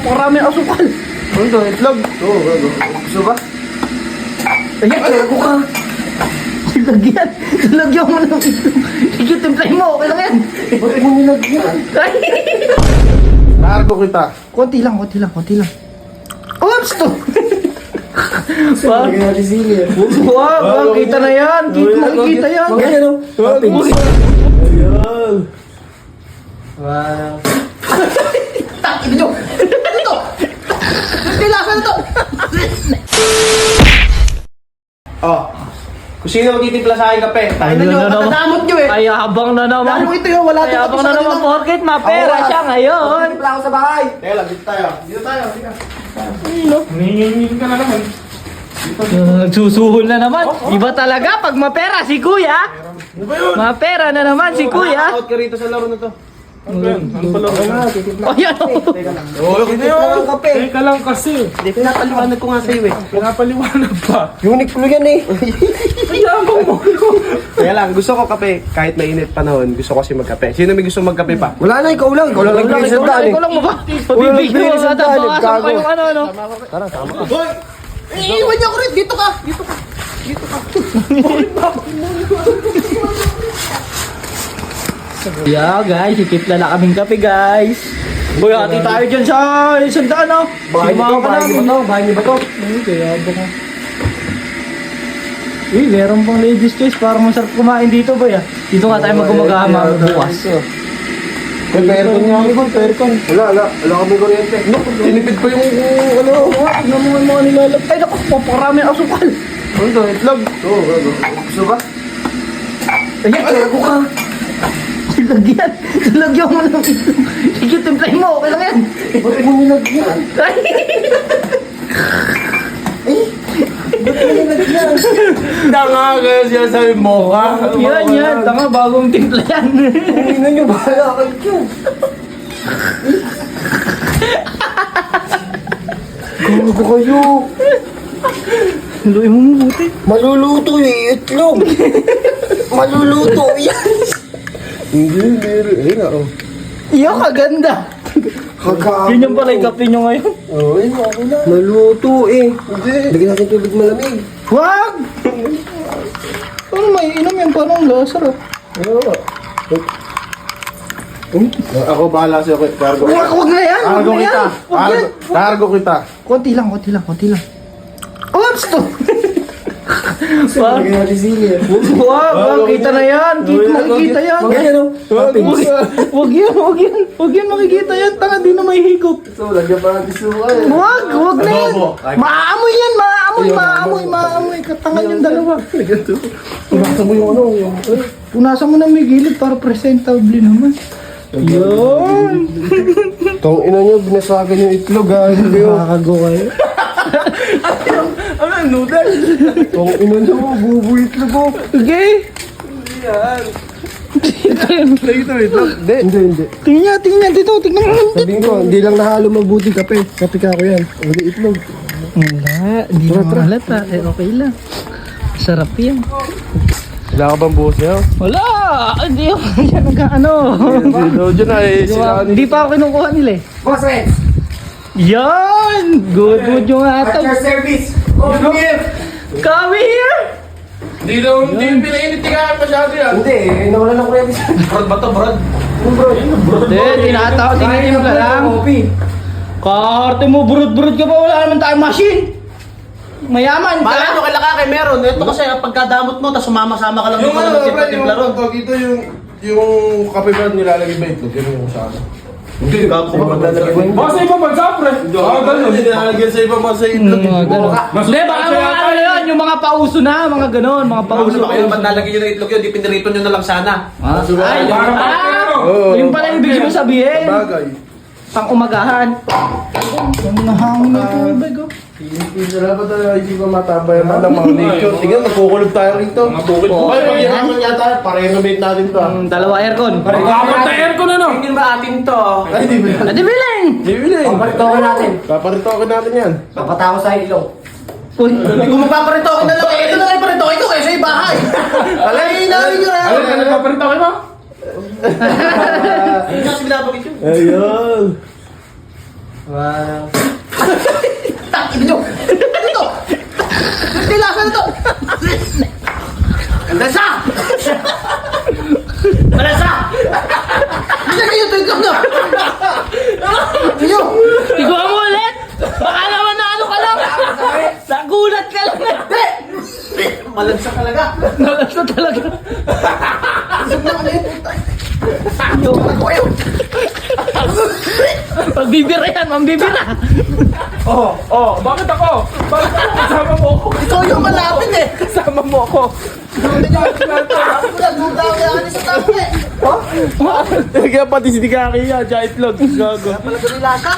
Parami asukal. Ano to? Itlog? Oo, gago. Gusto ba? Ayan, gago ka. Lagyan. Lagyan mo ng itlog. Sige, timplahin mo. Okay lang yan. Bakit mo nilagyan? Ay! Nargo kita. Konti lang. Oops! To! Lagyan natin sili. Wag, kita na yan. Makikita yan. Magkano? Ayun. Wow. Takin nyo! Ano to? Tilasan to! Oh. Kung sino magtitimpla sa akin kape? Tayo na nyo. Matadamot nyo eh. Ay, habang na naman. Lalo ito yun, wala Ay, to. habang na naman, porkit mapera siya ngayon. Timpla ako sa bahay. Teka lang, dito tayo. Dito tayo. Ningingin ka na naman. Nagsusuhol na naman. Iba talaga pag mapera si kuya. Mapera na naman si kuya. Out ka rito sa laro na to. Ano ba yan? Ano pala? Ayan o. Oo, kita yung kape. Teka lang kasi. Pinapaliwanag ko nga sa'yo eh. Pinapaliwanag pa. Unique po yan eh. Kaya lang, gusto ko kape. Kahit mainit panahon, gusto ko kasi magkape. Sino may gusto magkape pa? Wala na, ikaw lang. Ikaw lang nagbigay sa daan eh. Ikaw lang mo ba? Pabibigyan mo nga tabawasan pa yung ano. Tara, tama ka. Iiwan niyo ako rin. Dito ka. Yeah guys, ikipla na kaming kape guys. Boy, hati tayo dyan sa isang daan oh. Bahay niyo to? Bahay niyo ba to? Ay, kaya ba ka? Uy, meron pang ladies choice. Parang masarap kumain dito boy ah. Dito nga tayo magkumagahama bukas. May aircon nga kami ba? Aircon. Wala kami kuryente. Tinipid ko yung ano. Ano mo yung mga nilalap? Ay, naku, parami asukal. Ano to? Itlog? Oo, gago. Gusto ba? Ayan, gago ka. Lagyan mo ng itlog. Sige, timplahin mo. Okay lang yan. Bakit mo nilagyan? Ay! Tanga kayo siya sabi mo ka. Yan. Tanga, bagong timpla yan. Tingnan nyo, bahala kayo dyan. Gago kayo. Luin mo mabuti. Maluluto yung itlog. Maluluto yan. Hindi, meron. Ayun na, oh. Iyo, kaganda. Kagago. Yun yung pala yung kape nyo ngayon. Oo, yun ako na. Maluto eh. Hindi. Lagyan natin tubig malamig. Wag! Ano may inom yan? Parang lasar ah. Oo. Ako bahala sa'yo. Cargo. Wag na yan! Wag Cargo na kita. yan! Wag yan! Cargo kita. Konti lang. Oops! To! Lagyan natin sili. Wag! Kita na yan! Makikita yan! Magkano? Wag yan! Makikita yan! Tanga, di na may higop. So, lagyan pa natin suka eh. Wag na yan! Adobo. Maamoy yan! Maamoy! Katangan yung dalawa. Punasan mo yung ano. Yung... Punasan mo na may gilid para presentable naman. Yun! Tong ina nyo, binasagan yung itlog ha. Hindi yun. Nakakago kayo. Ano yung noodle? Tong ina nyo, bubu itlog ko. Okay? Ito itlog? Hindi. Tingnan niya. Dito, tingnan mo. Sabihin ko, hindi lang nahalo mabuti kape. Kape ka ko yan. Wala itlog. Wala, hindi mo halata. Okay lang. Sarap yan. Wala ka bang buhos niya? Wala! Hindi ako yan nag-ano. Dyan na eh. Hindi pa ako kinukuha nila eh. Boss Red! Yan! Good yung atag. service! Come here! Hindi pinainit ka masyado yan. Hindi, nawala ng kuya. Brad ba to, Brad? Hindi, tinitimpla lang. Kaharte mo, burot-burot ka pa. Wala naman tayong machine. Mayaman ka. Malay mo kay Lakake meron. Ito kasi pagkadamot mo, tapos sumama-sama ka lang Yung dito ano, na Brad, yung magtimpla ron. tawag ito yung kape ba nilalagay ba itlog? Yun yung sa ano. Hindi, gago ka maglalagay mo. Baka sa ibang bansa, pre. Ganun. Hindi nilalagyan sa ibang bansa itlog. Mas Hindi, baka mga ano yun, yung mga pauso na, mga ganon, mga pauso. Ano ba kayo? Ba't nalagyan nyo ng itlog yun? Di pinirito nyo na lang sana. Ay, Parang pero. Oo. yung pala yung ibig mo sabihin. Bagay. Pang umagahan. Yung nahangin na tubig oh. Salamat na hindi pa matabay ang mga nature. Tingnan, magkukulob tayo rito. Mga bukid Okay, bukid. pag-ihaman yata, pa-renovate natin to. Dalawa aircon. Kapag na aircon ano? Hindi ba atin to? Ay, di ba? Ate Biling! Bibili. Paparitokin natin. Paparitokin natin yan. Papatawa sa ilong. Uy, Hindi ko magpaparitokin na lang. Ito na lang yung paritokin ko kaysa yung bahay. Alay, inaawin nyo na. Ano ka nagpaparito kayo ba? Hindi kasi binabagit yun. Ayun. Wow. Takin nyo! Ano to? Tilasa na to! Malasa! Malasa! Hindi na kayo, tuwid lang na! Iyo! Tigwa mo ulit! Baka naman na ano ka lang! Nagulat ka lang! Malasa talaga! Nagulat na talaga! Isip na ka na yun, putay! Ako kayo! Magbibira yan, mambibira! Bakit ako? Bakit ako? Kasama mo ako. Ikaw yung malapit eh! Kasama mo ako. Duda ko yan sa tao eh! Kaya pati si Dikaki yan, giant vlog. Gago. Pala ko nilasa!